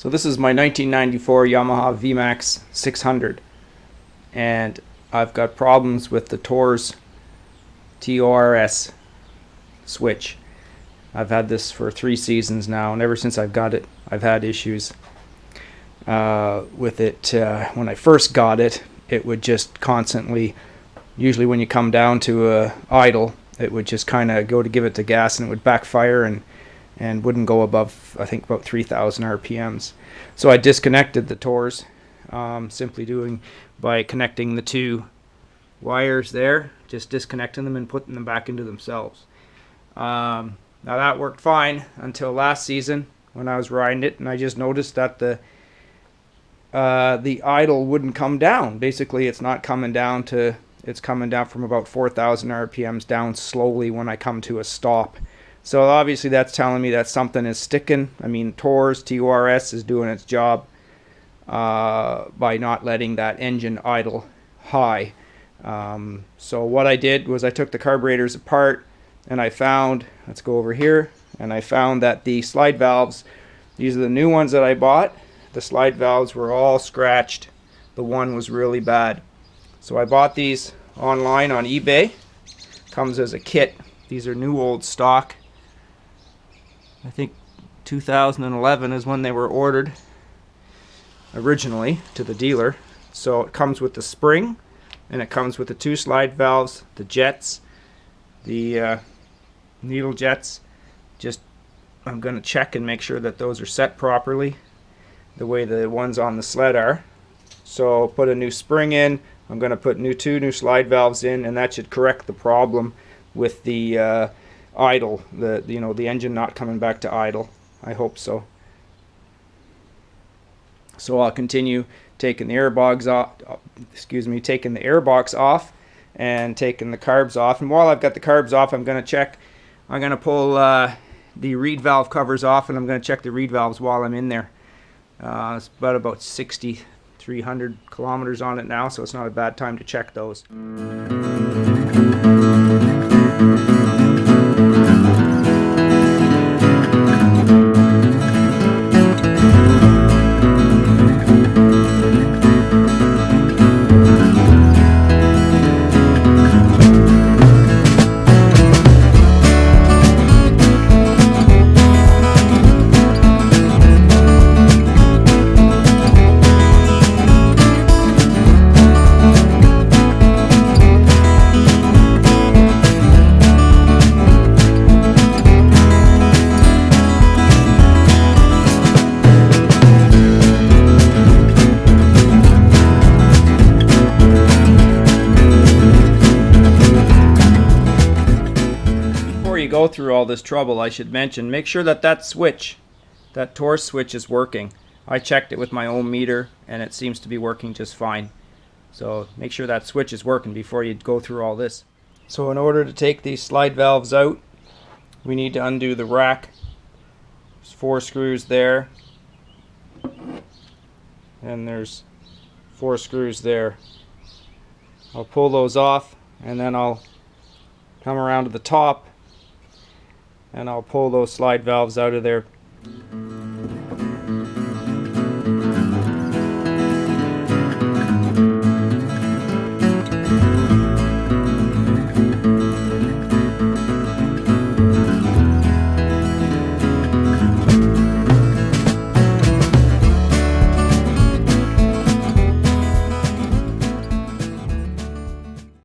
So this is my 1994 Yamaha Vmax 600, and I've got problems with the T.O.R.S T.O.R.S switch. I've had this for 3 seasons now, and ever since I've got it, I've had issues with it. When I first got it, it would just constantly, usually when you come down to idle, it would just kind of go to give it to gas and it would backfire and wouldn't go above, I think, about 3,000 RPMs. So I disconnected the T.O.R.S, simply doing by connecting the 2 wires there, just disconnecting them and putting them back into themselves. Now that worked fine until last season when I was riding it, and I just noticed that the idle wouldn't come down. Basically, it's not coming down to, it's coming down from about 4,000 RPMs down slowly when I come to a stop. So obviously that's telling me that something is sticking. I mean, T.O.R.S is doing its job by not letting that engine idle high. So what I did was I took the carburetors apart, and I found, let's go over here, and I found that the slide valves, these are the new ones that I bought, the slide valves were all scratched. The one was really bad. So I bought these online on eBay. Comes as a kit. These are new old stock. I think 2011 is when they were ordered originally to the dealer. So it comes with the spring, and it comes with the 2 slide valves, the jets, the needle jets. Just, I'm going to check and make sure that those are set properly the way the ones on the sled are. So put a new spring in. I'm going to put 2 new slide valves in, and that should correct the problem with the idle, the engine not coming back to idle. I hope so. So I'll continue taking the airbox off and taking the carbs off. And while I've got the carbs off, I'm going to pull the reed valve covers off, and I'm going to check the reed valves while I'm in there. It's about 6,300 kilometers on it now, so it's not a bad time to check those. Go through all this trouble, I should mention, make sure that switch, that T.O.R.S switch, is working. I checked it with my own meter and it seems to be working just fine. So make sure that switch is working before you go through all this. So in order to take these slide valves out, we need to undo the rack. There's 4 screws there, and there's 4 screws there. I'll pull those off, and then I'll come around to the top, and I'll pull those slide valves out of there